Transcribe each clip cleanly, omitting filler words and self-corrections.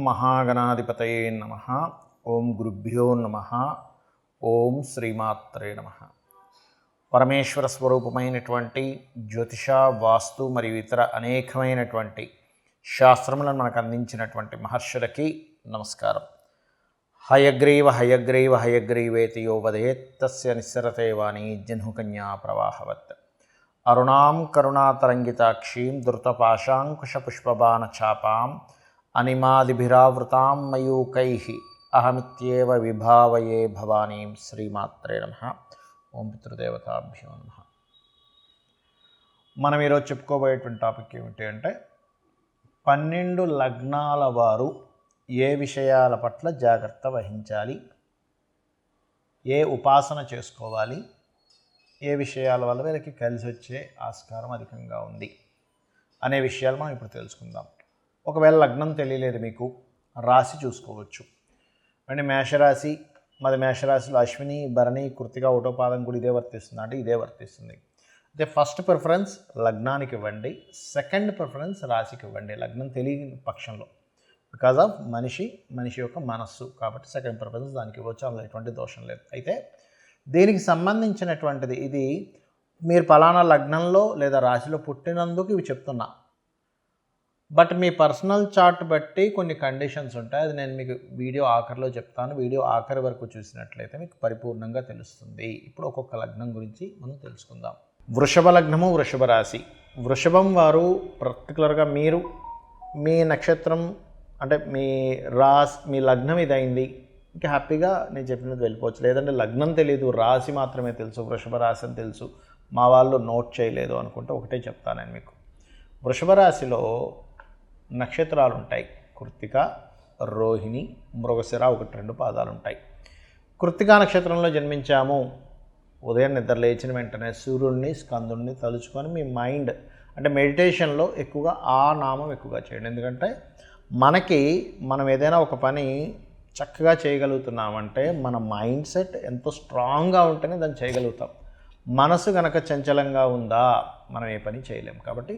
మహాగణాధిపతయే నమః. ఓం గురుభ్యో నమః. ఓం శ్రీమాత్రే నమః. పరమేశ్వర స్వరూపమైనటువంటి జ్యోతిష, వాస్తు మరియు ఇతర అనేకమైనటువంటి శాస్త్రములను మనకు అందించినటువంటి మహర్షులకి నమస్కారం. హయగ్రీవ హయగ్రీవ హయగ్రీవేతి యో వదేత్ తస్య నిస్సరతే వాణి జహ్నుకన్యా ప్రవాహవత్. అరుణాం కరుణాతరంగితాక్షీం ధృతపాశాంకుశపుష్పబాణచాపాం అనిమాదిభిరావృతాం మయూకైః అహమిత్యేవ విభావయే భవానీం. శ్రీమాత్రే నమః. ఓం పితృదేవతాభ్యో నమః. మనం ఈరోజు చెప్పుకోబోయేటువంటి టాపిక్ ఏమిటి అంటే 12 లగ్నాల వారు ఏ విషయాల పట్ల జాగ్రత్త వహించాలి, ఏ ఉపాసన చేసుకోవాలి, ఏ విషయాల వల్ల వీళ్ళకి కలిసి వచ్చే ఆస్కారం అధికంగా ఉంది అనే విషయాలు మనం ఇప్పుడు తెలుసుకుందాం. ఒకవేళ లగ్నం తెలియలేదు మీకు, రాశి చూసుకోవచ్చు. అంటే మేషరాశి, మాది మేషరాశిలో అశ్విని, భరణి, కృత్తిక, ఒకటో పాదం కూడా ఇదే వర్తిస్తుంది అంటే ఇదే వర్తిస్తుంది. అయితే ఫస్ట్ ప్రిఫరెన్స్ లగ్నానికి ఇవ్వండి, సెకండ్ ప్రిఫరెన్స్ రాశికి ఇవ్వండి లగ్నం తెలియని పక్షంలో. బికాజ్ ఆఫ్ మనిషి యొక్క మనస్సు కాబట్టి సెకండ్ ప్రిఫరెన్స్ దానికి ఇవ్వచ్చు, అందులో ఎటువంటి దోషం లేదు. అయితే దీనికి సంబంధించినటువంటిది ఇది మీరు పలానా లగ్నంలో లేదా రాశిలో పుట్టినందుకు ఇవి చెప్తున్నా. బట్ మీ పర్సనల్ చార్ట్ బట్టి కొన్ని కండిషన్స్ ఉంటాయి, అది నేను మీకు వీడియో ఆఖరిలో చెప్తాను. వీడియో ఆఖరి వరకు చూసినట్లయితే మీకు పరిపూర్ణంగా తెలుస్తుంది. ఇప్పుడు ఒక్కొక్క లగ్నం గురించి మనం తెలుసుకుందాం. వృషభ లగ్నము, వృషభ రాశి. వృషభం వారు పర్టికులర్గా మీరు మీ నక్షత్రం అంటే మీ లగ్నం ఇదైంది, ఇంకా హ్యాపీగా నేను చెప్పినది వెళ్ళిపోవచ్చు. లేదంటే లగ్నం తెలియదు, రాశి మాత్రమే తెలుసు, వృషభ రాశి అని తెలుసు, మా వాళ్ళు నోట్ చేయలేదు అనుకుంటే ఒకటే చెప్తాను నేను మీకు. వృషభ రాశిలో నక్షత్రాలు ఉంటాయి. కృత్తిక, రోహిణి, మృగశిర, 1-2 పాదాలు ఉంటాయి. కృత్తికా నక్షత్రంలో జన్మించాము. ఉదయం నిద్ర లేచిన వెంటనే సూర్యుడిని, స్కందుడిని తలుచుకొని మీ మైండ్ అంటే మెడిటేషన్లో ఎక్కువగా ఆ నామం ఎక్కువగా చేయండి. ఎందుకంటే మనం ఏదైనా ఒక పని చక్కగా చేయగలుగుతున్నామంటే మన మైండ్ సెట్ ఎంతో స్ట్రాంగ్గా ఉంటేనే దాన్ని చేయగలుగుతాం. మనసు కనుక చంచలంగా ఉందా మనం ఏ పని చేయలేం. కాబట్టి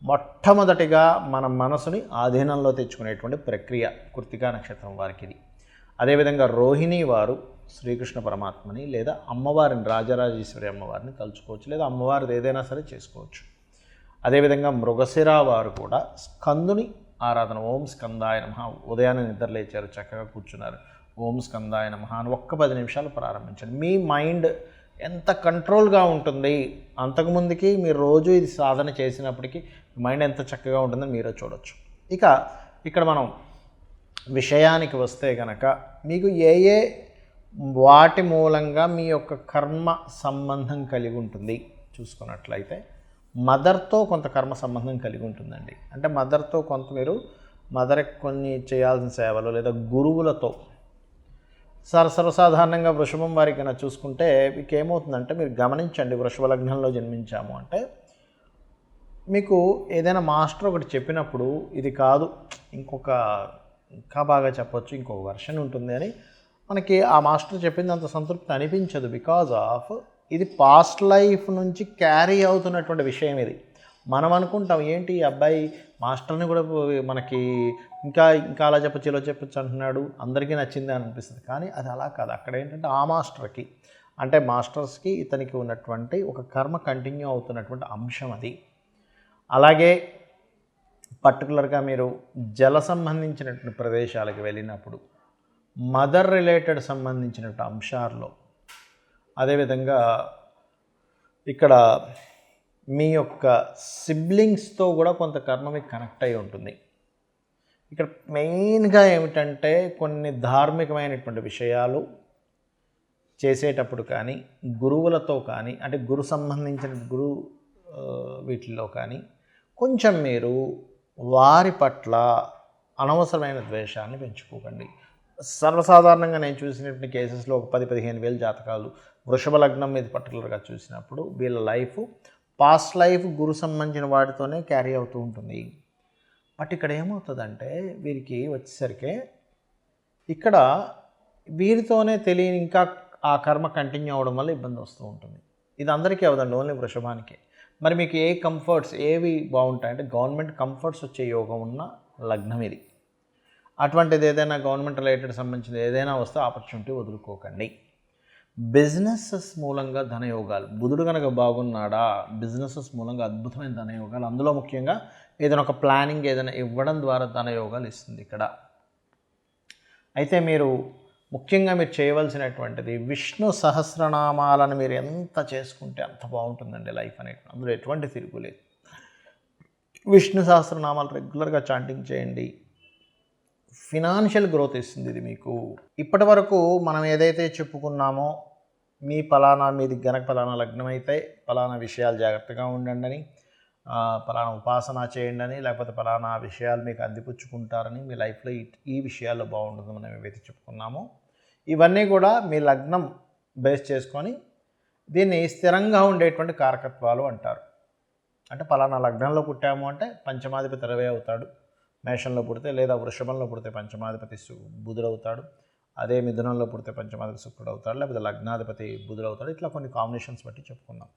మొట్టమొదటిగా మన మనసుని ఆధీనంలో తెచ్చుకునేటువంటి ప్రక్రియ కృత్తికా నక్షత్రం వారికి ఇది. అదేవిధంగా రోహిణి వారు శ్రీకృష్ణ పరమాత్మని లేదా అమ్మవారిని, రాజరాజేశ్వరి అమ్మవారిని తలుచుకోవచ్చు, లేదా అమ్మవారిది ఏదైనా సరే చేసుకోవచ్చు. అదేవిధంగా మృగశిర వారు కూడా స్కందుని ఆరాధన. ఓం స్కందాయ నమః. ఉదయాన్నే నిద్ర లేచారు, చక్కగా కూర్చున్నారు, ఓం స్కందాయ నమః అని ఒక్క 10 నిమిషాలు ప్రారంభించండి. మీ మైండ్ ఎంత కంట్రోల్గా ఉంటుంది, అంతకుముందుకి మీరు రోజు ఇది సాధన చేసినప్పటికీ మైండ్ ఎంత చక్కగా ఉంటుందని మీరే చూడవచ్చు. ఇక ఇక్కడ మనం విషయానికి వస్తే కనుక మీకు ఏ వాటి మూలంగా మీ యొక్క కర్మ సంబంధం కలిగి ఉంటుంది చూసుకున్నట్లయితే మదర్తో కొంత కర్మ సంబంధం కలిగి ఉంటుందండి. అంటే మదర్తో కొంత మీరు మదర్కి కొన్ని చేయాల్సిన సేవలు లేదా గురువులతో సర్వసాధారణంగా వృషభం వారికి కన్నా చూసుకుంటే మీకు ఏమవుతుందంటే, మీరు గమనించండి, వృషభ లగ్నంలో జన్మించాము అంటే మీకు ఏదైనా మాస్టర్ ఒకటి చెప్పినప్పుడు ఇది కాదు ఇంకా బాగా చెప్పొచ్చు, ఇంకొక వర్షన్ ఉంటుంది అని మనకి ఆ మాస్టర్ చెప్పింది అంత సంతృప్తి అనిపించదు. బికాజ్ ఆఫ్ ఇది పాస్ట్ లైఫ్ నుంచి క్యారీ అవుతున్నటువంటి విషయం. ఇది మనం అనుకుంటాం ఏంటి ఈ అబ్బాయి మాస్టర్ని కూడా మనకి ఇంకా అలా చెప్పచ్చు ఇలా చెప్పచ్చు అంటున్నాడు, అందరికీ నచ్చింది అని అనిపిస్తుంది. కానీ అది అలా కాదు. అక్కడ ఏంటంటే ఆ మాస్టర్కి అంటే మాస్టర్స్కి ఇతనికి ఉన్నటువంటి ఒక కర్మ కంటిన్యూ అవుతున్నటువంటి అంశం అది. అలాగే పర్టికులర్గా మీరు జల సంబంధించినటువంటి ప్రదేశాలకు వెళ్ళినప్పుడు మదర్ రిలేటెడ్ సంబంధించినటువంటి అంశాల్లో, అదేవిధంగా ఇక్కడ మీ యొక్క సిబ్లింగ్స్తో కూడా కొంత కర్మ మీకు కనెక్ట్ అయి ఉంటుంది. ఇక్కడ మెయిన్గా ఏమిటంటే కొన్ని ధార్మికమైనటువంటి విషయాలు చేసేటప్పుడు కానీ, గురువులతో కానీ, అంటే గురు సంబంధించిన వీటిల్లో కానీ కొంచెం మీరు వారి పట్ల అనవసరమైన ద్వేషాన్ని పెంచుకోకండి. సర్వసాధారణంగా నేను చూసినటువంటి కేసెస్లో ఒక 10-15 వేల జాతకాలు వృషభ లగ్నం మీద పర్టికులర్గా చూసినప్పుడు వీళ్ళ లైఫ్ పాస్ట్ లైఫ్ గురు సంబంధించిన వాటితోనే క్యారీ అవుతూ ఉంటుంది. బట్ ఇక్కడ ఏమవుతుందంటే వీరికి వచ్చేసరికి ఇక్కడ వీరితోనే తెలియని ఇంకా ఆ కర్మ కంటిన్యూ అవ్వడం వల్ల ఇబ్బంది వస్తూ ఉంటుంది. ఇది అందరికీ అవదండి, ఓన్లీ వృషభానికి. మరి మీకు ఏ కంఫర్ట్స్ ఏవి బాగుంటాయంటే గవర్నమెంట్ కంఫర్ట్స్ వచ్చే యోగం ఉన్న లగ్నం ఇది. అటువంటిది ఏదైనా గవర్నమెంట్ రిలేటెడ్ సంబంధించిన ఏదైనా వస్తే ఆపర్చునిటీ వదులుకోకండి. బిజినెసెస్ మూలంగా ధనయోగాలు, బుధుడు కనుక బాగున్నాడా బిజినెసెస్ మూలంగా అద్భుతమైన ధనయోగాలు, అందులో ముఖ్యంగా ఏదైనా ఒక ప్లానింగ్ ఏదైనా ఇవ్వడం ద్వారా ధనయోగాలు ఇస్తుంది ఇక్కడ. అయితే మీరు ముఖ్యంగా మీరు చేయవలసినటువంటిది విష్ణు సహస్రనామాలను మీరు ఎంత చేసుకుంటే అంత బాగుంటుందండి లైఫ్ అనేది, అందులో ఎటువంటి తిరుగులేదు. విష్ణు సహస్రనామాలు రెగ్యులర్గా చాంటింగ్ చేయండి, ఫినాన్షియల్ గ్రోత్ ఇస్తుంది ఇది మీకు. ఇప్పటి వరకు మనం ఏదైతే చెప్పుకున్నామో మీ మీది గనక ఫలానా లగ్నం అయితే ఫలానా విషయాలు జాగ్రత్తగా ఉండండి అని, ఫలానా ఉపాసన చేయండి అని, లేకపోతే ఫలానా విషయాలు మీకు అందిపుచ్చుకుంటారని, మీ లైఫ్లో ఈ విషయాల్లో బాగుంటుంది మనం ఏవైతే చెప్పుకున్నామో ఇవన్నీ కూడా మీ లగ్నం బేస్ చేసుకొని దీన్ని స్థిరంగా ఉండేటువంటి కారకత్వాలు అంటారు. అంటే ఫలానా లగ్నంలో పుట్టాము అంటే పంచమాధిపతి 20 అవుతాడు మేషంలో పుడితే, లేదా వృషభంలో పుడితే పంచమాధిపతి బుధుడు అవుతాడు, అదే మిథునంలో పుడితే పంచమాధిపతి శుక్రుడు అవుతాడు, లేకపోతే లగ్నాధిపతి బుధుడు అవుతాడు. ఇట్లా కొన్ని కాంబినేషన్స్ బట్టి చెప్పుకున్నాం.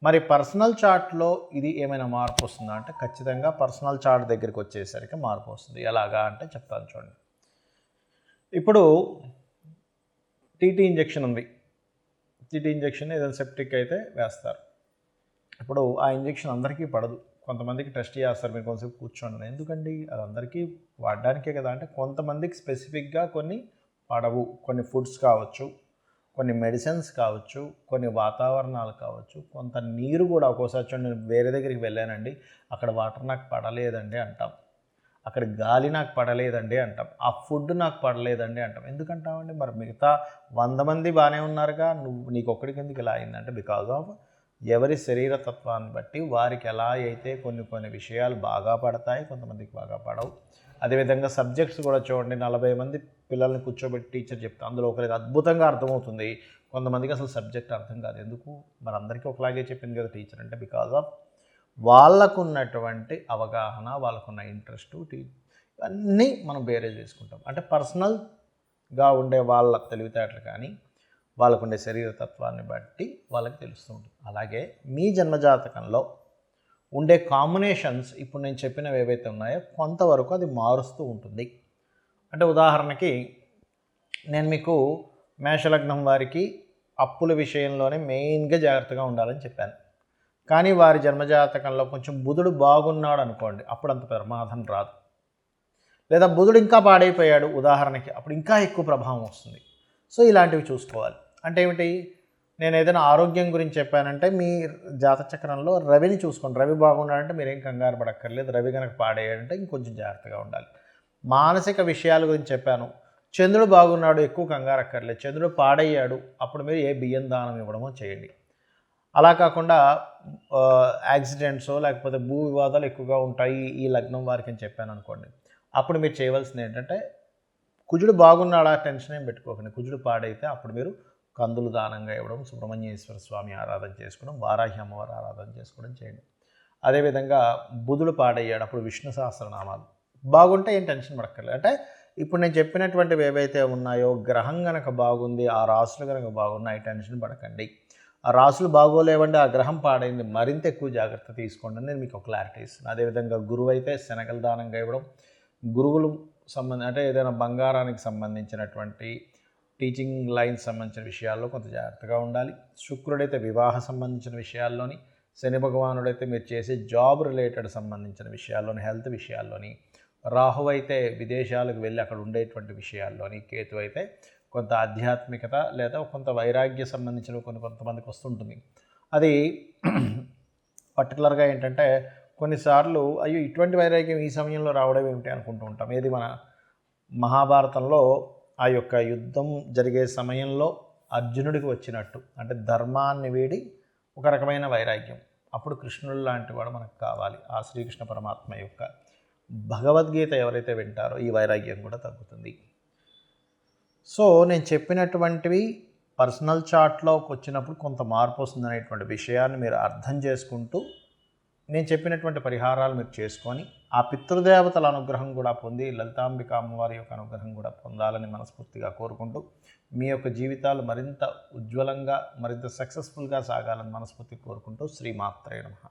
మరి పర్సనల్ చార్ట్లో ఇది ఏమైనా మార్పు వస్తుందా అంటే ఖచ్చితంగా పర్సనల్ చార్ట్ దగ్గరికి వచ్చేసరికి మార్పు వస్తుంది. ఎలాగా అంటే చెప్తాను చూడండి. ఇప్పుడు టీటీ ఇంజెక్షన్ ఉంది, టీటీ ఇంజెక్షన్ ఏదైనా సెప్టిక్ అయితే వేస్తారు. ఇప్పుడు ఆ ఇంజెక్షన్ అందరికీ పడదు, కొంతమందికి టెస్ట్ చేస్తారు, మీరు కొంచెంసేపు కూర్చోండి. ఎందుకండి అది అందరికీ వాడడానికే కదా అంటే కొంతమందికి స్పెసిఫిక్గా కొన్ని పడవు, కొన్ని ఫుడ్స్ కావచ్చు, కొన్ని మెడిసిన్స్ కావచ్చు, కొన్ని వాతావరణాలు కావచ్చు, కొంత నీరు కూడా. ఒక్కోసారి చూడండి, నేను వేరే దగ్గరికి వెళ్ళానండి, అక్కడ వాటర్ నాకు పడలేదండి అంటాం, అక్కడ గాలి నాకు పడలేదండి అంటాం, ఆ ఫుడ్ నాకు పడలేదండి అంటాం. ఎందుకంటామండి? మరి మిగతా 100 మంది బాగానే ఉన్నారుగా, నీకు ఒక్కడికి ఎందుకు ఇలా అయిందంటే బికాజ్ ఆఫ్ ఎవరి శరీరతత్వాన్ని బట్టి వారికి ఎలా అయితే కొన్ని విషయాలు బాగా పడతాయి, కొంతమందికి బాగా పడవు. అదేవిధంగా సబ్జెక్ట్స్ కూడా చూడండి, 40 మంది పిల్లల్ని కూర్చోబెట్టి టీచర్ చెప్తా, అందులో ఒకరికి అద్భుతంగా అర్థమవుతుంది, కొంతమందికి అసలు సబ్జెక్ట్ అర్థం కాదు. ఎందుకు? మరి అందరికీ ఒకలాగే చెప్పింది కదా టీచర్ అంటే బికాజ్ ఆఫ్ వాళ్ళకున్నటువంటి అవగాహన, వాళ్ళకున్న ఇంట్రెస్ట్, ఇవన్నీ మనం బేరే చేసుకుంటాం. అంటే పర్సనల్గా ఉండే వాళ్ళ తెలివితేటలు కానీ వాళ్ళకుండే శరీరతత్వాన్ని బట్టి వాళ్ళకి తెలుస్తూ ఉంటుంది. అలాగే మీ జన్మజాతకంలో ఉండే కాంబినేషన్స్ ఇప్పుడు నేను చెప్పినవి ఏవైతే ఉన్నాయో కొంతవరకు అది మారుస్తూ ఉంటుంది. అంటే ఉదాహరణకి నేను మీకు మేషలగ్నం వారికి అప్పుల విషయంలోనే మెయిన్గా జాగ్రత్తగా ఉండాలని చెప్పాను. కానీ వారి జన్మజాతకంలో కొంచెం బుధుడు బాగున్నాడు అనుకోండి, అప్పుడు అంత ప్రమాదం రాదు. లేదా బుధుడు ఇంకా పాడైపోయాడు ఉదాహరణకి, అప్పుడు ఇంకా ఎక్కువ ప్రభావం వస్తుంది. సో ఇలాంటివి చూసుకోవాలి. అంటే ఏమిటి? నేను ఏదైనా ఆరోగ్యం గురించి చెప్పానంటే మీ జాతచక్రంలో రవిని చూసుకోండి. రవి బాగున్నాడంటే మీరేం కంగారు పడక్కర్లేదు. రవి కనుక పాడేయాడంటే ఇంకొంచెం జాగ్రత్తగా ఉండాలి. మానసిక విషయాల గురించి చెప్పాను, చంద్రుడు బాగున్నాడు, ఎక్కువ కంగారు అక్కర్లేదు. చంద్రుడు పాడయ్యాడు, అప్పుడు మీరు ఏ బియ్యం దానం ఇవ్వడమో చేయండి. అలా కాకుండా యాక్సిడెంట్సో లేకపోతే భూ వివాదాలు ఎక్కువగా ఉంటాయి ఈ లగ్నం వారికి అని చెప్పాను అనుకోండి, అప్పుడు మీరు చేయవలసింది ఏంటంటే కుజుడు బాగున్నాడా టెన్షన్ ఏం పెట్టుకోకండి. కుజుడు పాడైతే అప్పుడు మీరు కందులు దానంగా ఇవ్వడం, సుబ్రహ్మణ్యేశ్వర స్వామి ఆరాధన చేసుకోవడం, వారాహి అమ్మవారి ఆరాధన చేసుకోవడం చేయండి. అదేవిధంగా బుధుడు పాడయ్యాడు, అప్పుడు విష్ణు సహస్రనామాలు బాగుంటే ఏం టెన్షన్ పడక్కర్లేదు. అంటే ఇప్పుడు నేను చెప్పినటువంటివి ఏవైతే ఉన్నాయో గ్రహం కనుక బాగుంది, ఆ రాసులు కనుక బాగున్నాయి, టెన్షన్ పడకండి. ఆ రాసులు బాగోలేవండి, ఆ గ్రహం పాడైంది, మరింత ఎక్కువ జాగ్రత్త తీసుకోండి అని నేను మీకు ఒక క్లారిటీ ఇస్తున్నాను. అదేవిధంగా గురువు అయితే శనగల దానంగా ఇవ్వడం, గురువులు అంటే ఏదైనా బంగారానికి సంబంధించినటువంటి టీచింగ్ లైన్స్ సంబంధించిన విషయాల్లో కొంత జాగ్రత్తగా ఉండాలి. శుక్రుడైతే వివాహ సంబంధించిన విషయాల్లోని, శని భగవానుడైతే మీరు చేసే జాబ్ రిలేటెడ్ సంబంధించిన విషయాల్లోని, హెల్త్ విషయాల్లోని, రాహు అయితే విదేశాలకు వెళ్ళి అక్కడ ఉండేటువంటి విషయాల్లోని, కేతు అయితే కొంత ఆధ్యాత్మికత లేదా కొంత వైరాగ్య సంబంధించిన కొంతమందికి వస్తుంటుంది. అది పర్టికులర్గా ఏంటంటే కొన్నిసార్లు అయ్యో ఇటువంటి వైరాగ్యం ఈ సమయంలో రావడం ఏమిటి అనుకుంటూ ఉంటాం. ఏది మన మహాభారతంలో ఆ యొక్క యుద్ధం జరిగే సమయంలో అర్జునుడికి వచ్చినట్టు, అంటే ధర్మాన్ని వీడి ఒక రకమైన వైరాగ్యం. అప్పుడు కృష్ణుడు లాంటి వాడు మనకు కావాలి. ఆ శ్రీకృష్ణ పరమాత్మ యొక్క భగవద్గీత ఎవరైతే వింటారో ఈ వైరాగ్యం కూడా తగ్గుతుంది. సో నేను చెప్పినటువంటివి పర్సనల్ చార్ట్లోకి వచ్చినప్పుడు కొంత మార్పు వస్తుంది అనేటువంటి విషయాన్ని మీరు అర్థం చేసుకుంటూ నేను చెప్పినటువంటి పరిహారాలు మీరు చేసుకొని ఆ పితృదేవతల అనుగ్రహం కూడా పొంది లలితాంబిక అమ్మవారి యొక్క అనుగ్రహం కూడా పొందాలని మనస్ఫూర్తిగా కోరుకుంటూ మీ యొక్క జీవితాలు మరింత ఉజ్వలంగా మరింత సక్సెస్ఫుల్గా సాగాలని మనస్ఫూర్తిగా కోరుకుంటూ శ్రీమాత్రే నమః.